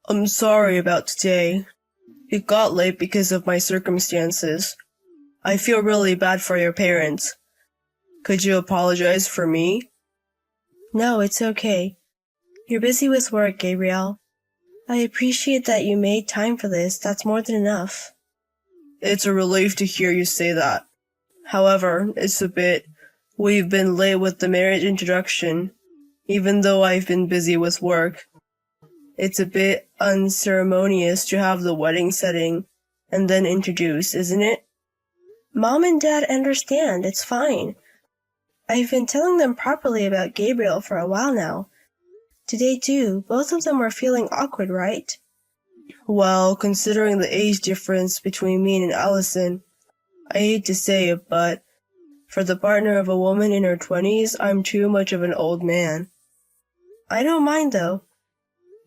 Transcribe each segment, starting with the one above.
I'm sorry about today. It got late because of my circumstances. I feel really bad for your parents. Could you apologize for me? No, it's okay. You're busy with work, Gabriel. I appreciate that you made time for this. That's more than enough. It's a relief to hear you say that. However, we've been late with the marriage introduction, even though I've been busy with work. It's a bit unceremonious to have the wedding setting and then introduce, isn't it? Mom and Dad understand. It's fine. I've been telling them properly about Gabriel for a while now. Today, too, both of them were feeling awkward, right? Well, considering the age difference between me and Allison, I hate to say it, but for the partner of a woman in her 20s, I'm too much of an old man. I don't mind, though.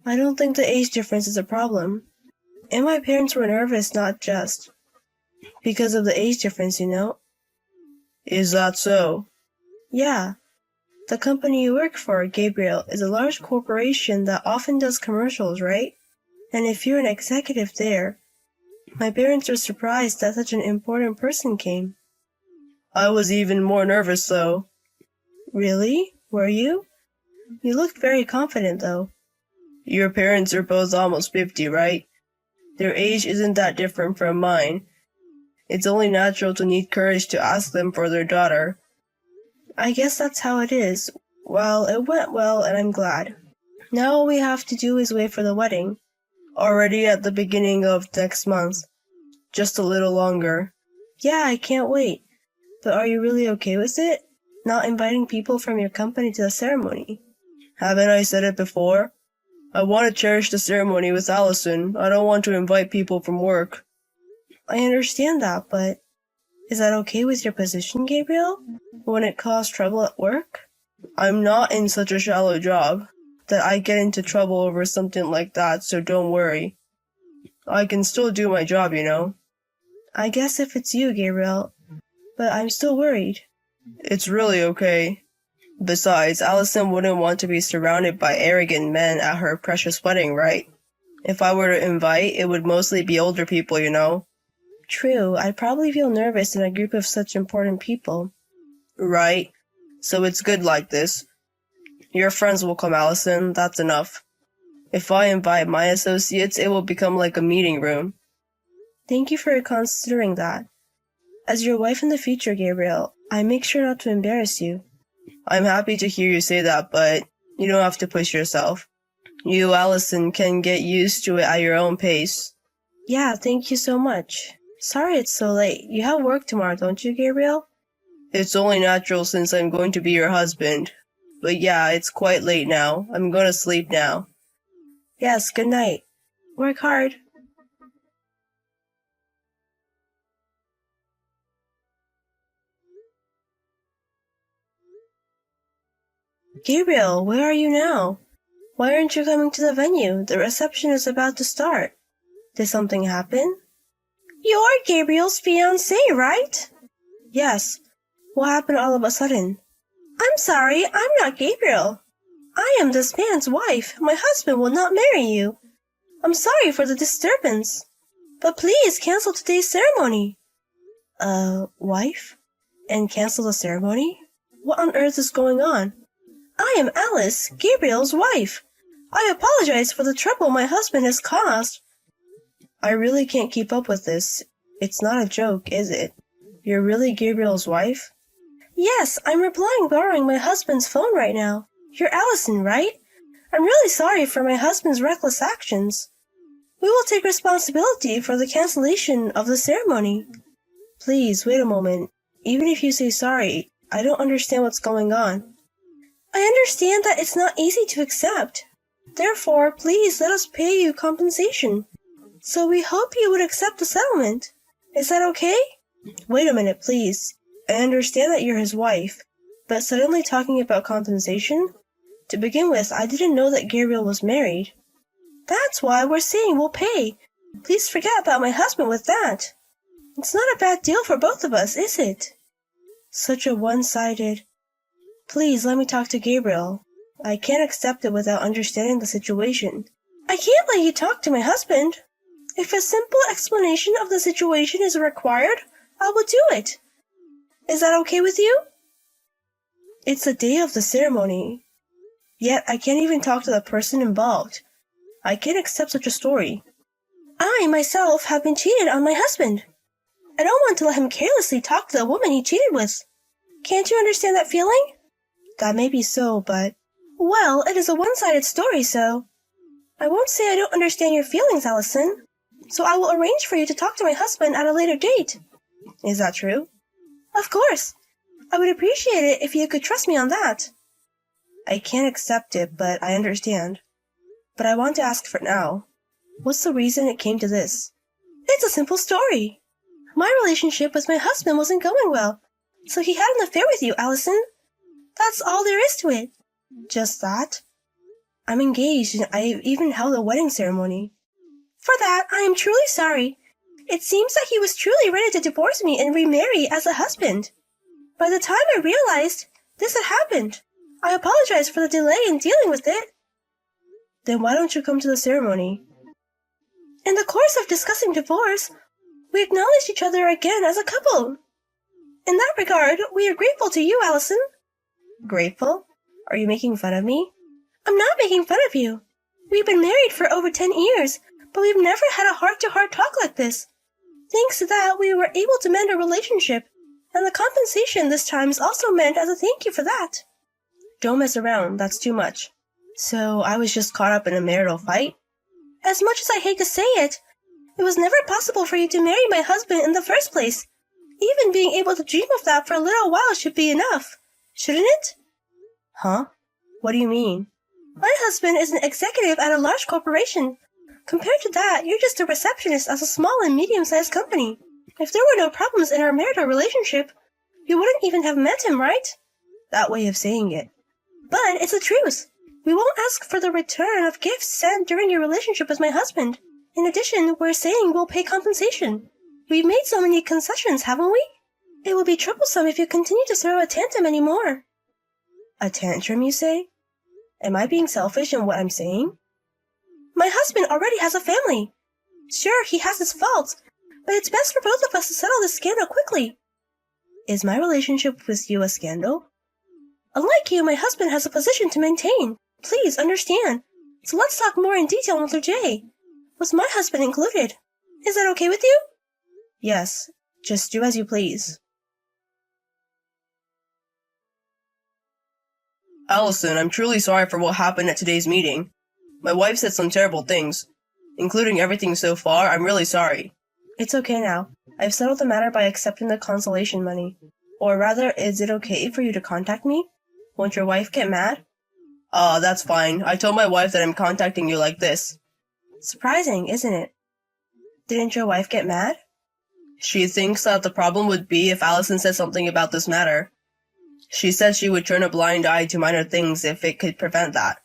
I don't think the age difference is a problem. And my parents were nervous not just because of the age difference, you know? Is that so? Yeah. The company you work for, Gabriel, is a large corporation that often does commercials, right? And if you're an executive there, my parents were surprised that such an important person came. I was even more nervous, though. Really? Were you? You looked very confident, though. Your parents are both almost 50, right? Their age isn't that different from mine. It's only natural to need courage to ask them for their daughter. I guess that's how it is. Well, it went well, and I'm glad. Now all we have to do is wait for the wedding. Already at the beginning of next month. Just a little longer. Yeah, I can't wait. But are you really okay with it? Not inviting people from your company to the ceremony? Haven't I said it before? I want to cherish the ceremony with Allison. I don't want to invite people from work. I understand that, but is that okay with your position, Gabriel? Won't it cause trouble at work? I'm not in such a shallow job that I get into trouble over something like that, so don't worry. I can still do my job, you know. I guess if it's you, Gabriel, but I'm still worried. It's really okay. Besides, Allison wouldn't want to be surrounded by arrogant men at her precious wedding, right? If I were to invite, it would mostly be older people, you know. True, I'd probably feel nervous in a group of such important people. Right. So it's good like this. Your friends will come, Allison. That's enough. If I invite my associates, it will become like a meeting room. Thank you for considering that. As your wife in the future, Gabriel, I make sure not to embarrass you. I'm happy to hear you say that, but you don't have to push yourself. You, Allison, can get used to it at your own pace. Yeah, thank you so much. Sorry it's so late. You have work tomorrow, don't you, Gabriel? It's only natural since I'm going to be your husband. But yeah, it's quite late now. I'm going to sleep now. Yes, good night. Work hard. Gabriel, where are you now? Why aren't you coming to the venue? The reception is about to start. Did something happen? You're Gabriel's fiancé, right? Yes. What happened all of a sudden? I'm sorry, I'm not Gabriel. I am this man's wife. My husband will not marry you. I'm sorry for the disturbance. But please cancel today's ceremony. Wife? And cancel the ceremony? What on earth is going on? I am Alice, Gabriel's wife. I apologize for the trouble my husband has caused. I really can't keep up with this. It's not a joke, is it? You're really Gabriel's wife? Yes, I'm replying borrowing my husband's phone right now. You're Allison, right? I'm really sorry for my husband's reckless actions. We will take responsibility for the cancellation of the ceremony. Please, wait a moment. Even if you say sorry, I don't understand what's going on. I understand that it's not easy to accept. Therefore, please let us pay you compensation. So we hope you would accept the settlement. Is that okay? Wait a minute, please. I understand that you're his wife, but suddenly talking about compensation? To begin with, I didn't know that Gabriel was married. That's why we're saying we'll pay. Please forget about my husband with that. It's not a bad deal for both of us, is it? Such a one-sided... Please let me talk to Gabriel. I can't accept it without understanding the situation. I can't let you talk to my husband. If a simple explanation of the situation is required, I will do it. Is that okay with you? It's the day of the ceremony. Yet I can't even talk to the person involved. I can't accept such a story. I, myself, have been cheated on my husband. I don't want to let him carelessly talk to the woman he cheated with. Can't you understand that feeling? That may be so, but... Well, it is a one-sided story, so... I won't say I don't understand your feelings, Allison. So I will arrange for you to talk to my husband at a later date. Is that true? Of course. I would appreciate it if you could trust me on that. I can't accept it, but I understand. But I want to ask for now. What's the reason it came to this? It's a simple story. My relationship with my husband wasn't going well, so he had an affair with you, Allison. That's all there is to it. Just that? I'm engaged and I've even held a wedding ceremony. For that, I am truly sorry. It seems that he was truly ready to divorce me and remarry as a husband. By the time I realized this had happened, I apologize for the delay in dealing with it. Then why don't you come to the ceremony? In the course of discussing divorce, we acknowledged each other again as a couple. In that regard, we are grateful to you, Allison. Grateful? Are you making fun of me? I'm not making fun of you. We've been married for over 10 years, but we've never had a heart-to-heart talk like this. Thanks to that, we were able to mend our relationship, and the compensation this time is also meant as a thank you for that. Don't mess around, that's too much. So I was just caught up in a marital fight? As much as I hate to say it, it was never possible for you to marry my husband in the first place. Even being able to dream of that for a little while should be enough, shouldn't it? Huh? What do you mean? My husband is an executive at a large corporation. Compared to that, you're just a receptionist at a small and medium-sized company. If there were no problems in our marital relationship, you wouldn't even have met him, right? That way of saying it. But it's the truth. We won't ask for the return of gifts sent during your relationship with my husband. In addition, we're saying we'll pay compensation. We've made so many concessions, haven't we? It will be troublesome if you continue to throw a tantrum anymore. A tantrum, you say? Am I being selfish in what I'm saying? My husband already has a family. Sure, he has his faults, but it's best for both of us to settle this scandal quickly. Is my relationship with you a scandal? Unlike you, my husband has a position to maintain. Please understand. So let's talk more in detail another day. With my husband included. Is that okay with you? Yes, just do as you please. Allison, I'm truly sorry for what happened at today's meeting. My wife said some terrible things. Including everything so far, I'm really sorry. It's okay now. I've settled the matter by accepting the consolation money. Or rather, is it okay for you to contact me? Won't your wife get mad? That's fine. I told my wife that I'm contacting you like this. Surprising, isn't it? Didn't your wife get mad? She thinks that the problem would be if Allison said something about this matter. She said she would turn a blind eye to minor things if it could prevent that.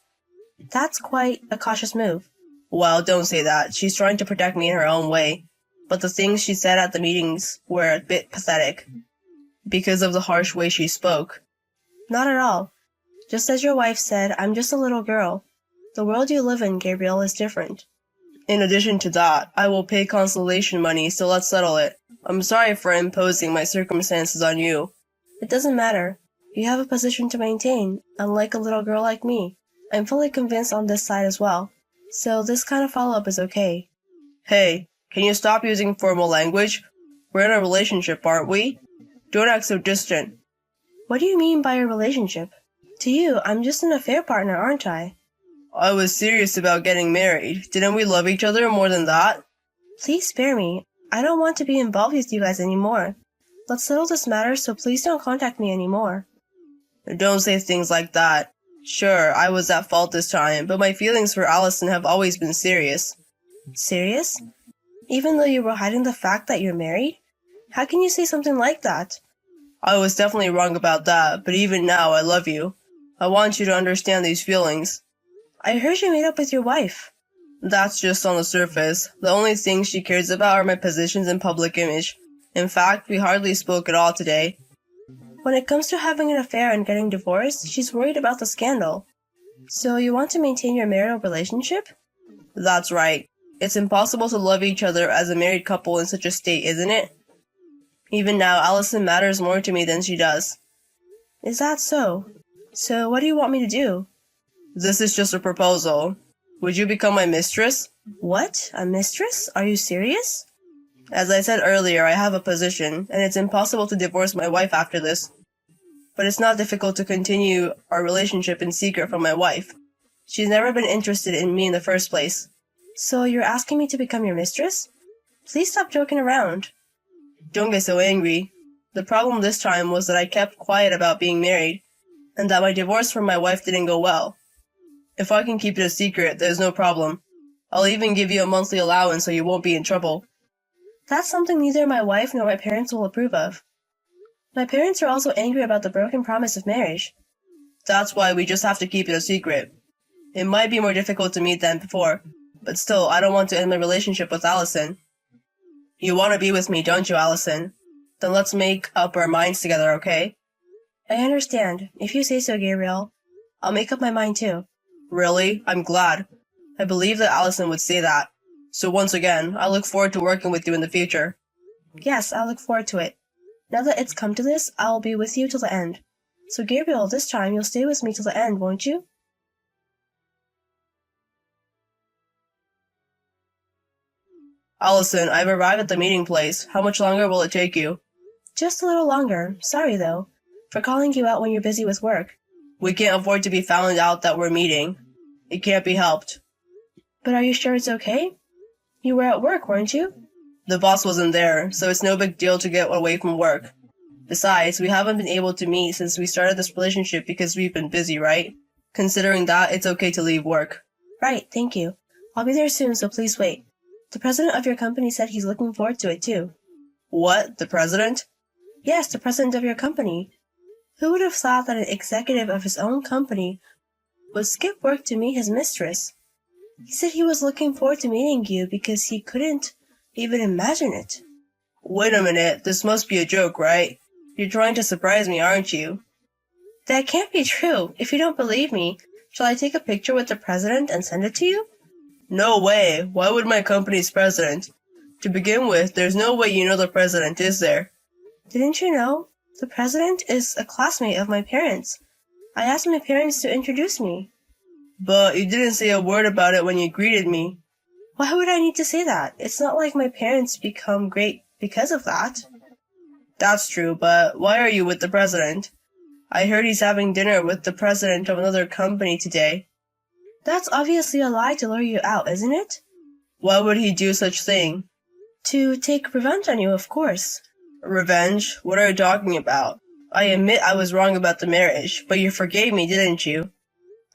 That's quite a cautious move. Well, don't say that. She's trying to protect me in her own way. But the things she said at the meetings were a bit pathetic. Because of the harsh way she spoke. Not at all. Just as your wife said, I'm just a little girl. The world you live in, Gabriel, is different. In addition to that, I will pay consolation money, so let's settle it. I'm sorry for imposing my circumstances on you. It doesn't matter. You have a position to maintain, unlike a little girl like me. I'm fully convinced on this side as well. So this kind of follow-up is okay. Hey, can you stop using formal language? We're in a relationship, aren't we? Don't act so distant. What do you mean by a relationship? To you, I'm just an affair partner, aren't I? I was serious about getting married. Didn't we love each other more than that? Please spare me. I don't want to be involved with you guys anymore. Let's settle this matter, so please don't contact me anymore. Don't say things like that. Sure, I was at fault this time, but my feelings for Allison have always been serious. Serious? Even though you were hiding the fact that you're married? How can you say something like that? I was definitely wrong about that, but even now I love you. I want you to understand these feelings. I heard you made up with your wife. That's just on the surface. The only things she cares about are my positions and public image. In fact, we hardly spoke at all today. When it comes to having an affair and getting divorced, she's worried about the scandal. So you want to maintain your marital relationship? That's right. It's impossible to love each other as a married couple in such a state, isn't it? Even now, Allison matters more to me than she does. Is that so? So what do you want me to do? This is just a proposal. Would you become my mistress? What? A mistress? Are you serious? As I said earlier, I have a position, and it's impossible to divorce my wife after this. But it's not difficult to continue our relationship in secret from my wife. She's never been interested in me in the first place. So you're asking me to become your mistress? Please stop joking around. Don't get so angry. The problem this time was that I kept quiet about being married, and that my divorce from my wife didn't go well. If I can keep it a secret, there's no problem. I'll even give you a monthly allowance so you won't be in trouble. That's something neither my wife nor my parents will approve of. My parents are also angry about the broken promise of marriage. That's why we just have to keep it a secret. It might be more difficult to meet than before, but still, I don't want to end my relationship with Allison. You want to be with me, don't you, Allison? Then let's make up our minds together, okay? I understand. If you say so, Gabriel. I'll make up my mind too. Really? I'm glad. I believe that Allison would say that. So once again, I look forward to working with you in the future. Yes, I look forward to it. Now that it's come to this, I'll be with you till the end. So Gabriel, this time you'll stay with me till the end, won't you? Allison, I've arrived at the meeting place. How much longer will it take you? Just a little longer. Sorry, though, for calling you out when you're busy with work. We can't afford to be found out that we're meeting. It can't be helped. But are you sure it's okay? You were at work, weren't you? The boss wasn't there, so it's no big deal to get away from work. Besides, we haven't been able to meet since we started this relationship because we've been busy, right? Considering that, it's okay to leave work. Right, thank you. I'll be there soon, so please wait. The president of your company said he's looking forward to it, too. What? The president? Yes, the president of your company. Who would have thought that an executive of his own company would skip work to meet his mistress? He said he was looking forward to meeting you because he couldn't even imagine it. Wait a minute, this must be a joke, right? You're trying to surprise me, aren't you? That can't be true. If you don't believe me, shall I take a picture with the president and send it to you? No way. Why would my company's president? To begin with, there's no way you know the president, is there? Didn't you know? The president is a classmate of my parents. I asked my parents to introduce me. But you didn't say a word about it when you greeted me. Why would I need to say that? It's not like my parents become great because of that. That's true, but why are you with the president? I heard he's having dinner with the president of another company today. That's obviously a lie to lure you out, isn't it? Why would he do such thing? To take revenge on you, of course. Revenge? What are you talking about? I admit I was wrong about the marriage, but you forgave me, didn't you?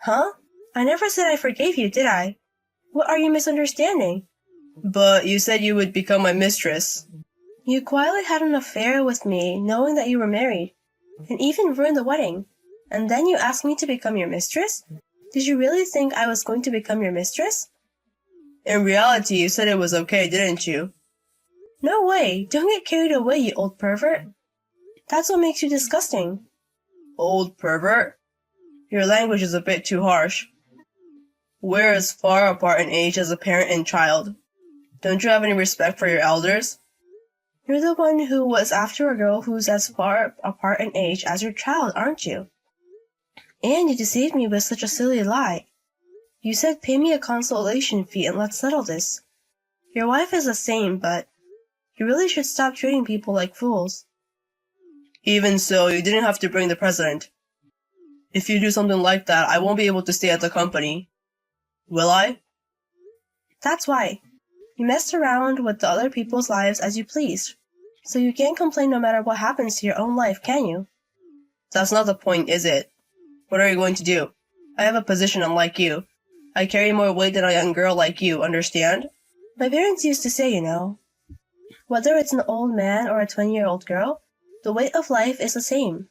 Huh? I never said I forgave you, did I? What are you misunderstanding? But you said you would become my mistress. You quietly had an affair with me, knowing that you were married, and even ruined the wedding. And then you asked me to become your mistress? Did you really think I was going to become your mistress? In reality, you said it was okay, didn't you? No way! Don't get carried away, you old pervert. That's what makes you disgusting. Old pervert? Your language is a bit too harsh. We're as far apart in age as a parent and child. Don't you have any respect for your elders? You're the one who was after a girl who's as far apart in age as your child, aren't you? And you deceived me with such a silly lie. You said pay me a consolation fee and let's settle this. Your wife is the same, but you really should stop treating people like fools. Even so, you didn't have to bring the president. If you do something like that, I won't be able to stay at the company. Will I? That's why. You messed around with the other people's lives as you pleased. So you can't complain no matter what happens to your own life, can you? That's not the point, is it? What are you going to do? I have a position unlike you. I carry more weight than a young girl like you, understand? My parents used to say, you know, whether it's an old man or a 20-year-old girl, the weight of life is the same.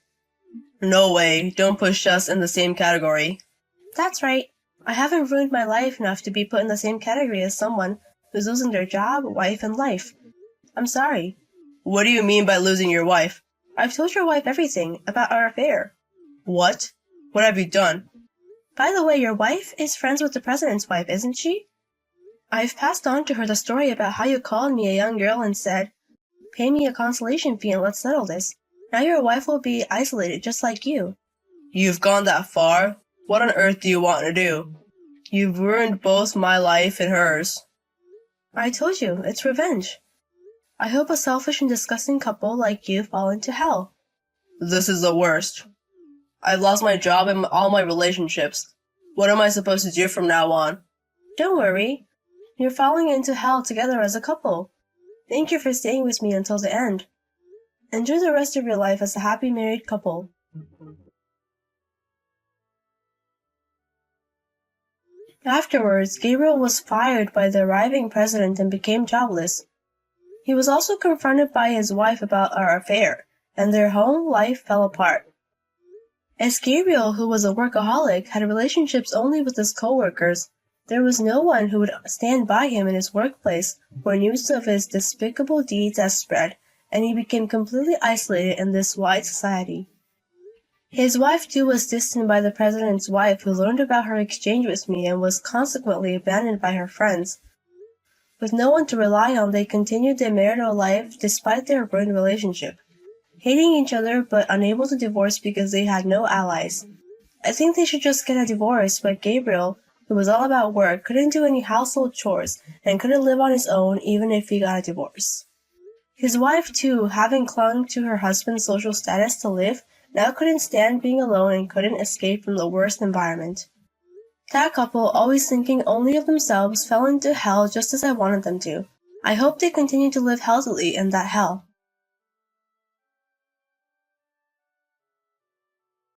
No way. Don't push us in the same category. That's right. I haven't ruined my life enough to be put in the same category as someone who's losing their job, wife, and life. I'm sorry. What do you mean by losing your wife? I've told your wife everything about our affair. What? What have you done? By the way, your wife is friends with the president's wife, isn't she? I've passed on to her the story about how you called me a young girl and said, "Pay me a consolation fee and let's settle this. Now your wife will be isolated just like you." You've gone that far? What on earth do you want to do? You've ruined both my life and hers. I told you, it's revenge. I hope a selfish and disgusting couple like you fall into hell. This is the worst. I've lost my job and all my relationships. What am I supposed to do from now on? Don't worry. You're falling into hell together as a couple. Thank you for staying with me until the end. Enjoy the rest of your life as a happy married couple. Afterwards, Gabriel was fired by the arriving president and became jobless. He was also confronted by his wife about our affair, and their home life fell apart. As Gabriel, who was a workaholic, had relationships only with his coworkers, there was no one who would stand by him in his workplace when news of his despicable deeds had spread, and he became completely isolated in this wide society. His wife, too, was distanced by the president's wife, who learned about her exchange with me and was consequently abandoned by her friends. With no one to rely on, they continued their marital life despite their ruined relationship, hating each other but unable to divorce because they had no allies. I think they should just get a divorce, but Gabriel, who was all about work, couldn't do any household chores and couldn't live on his own even if he got a divorce. His wife, too, having clung to her husband's social status to live, now couldn't stand being alone and couldn't escape from the worst environment. That couple, always thinking only of themselves, fell into hell just as I wanted them to. I hope they continue to live healthily in that hell.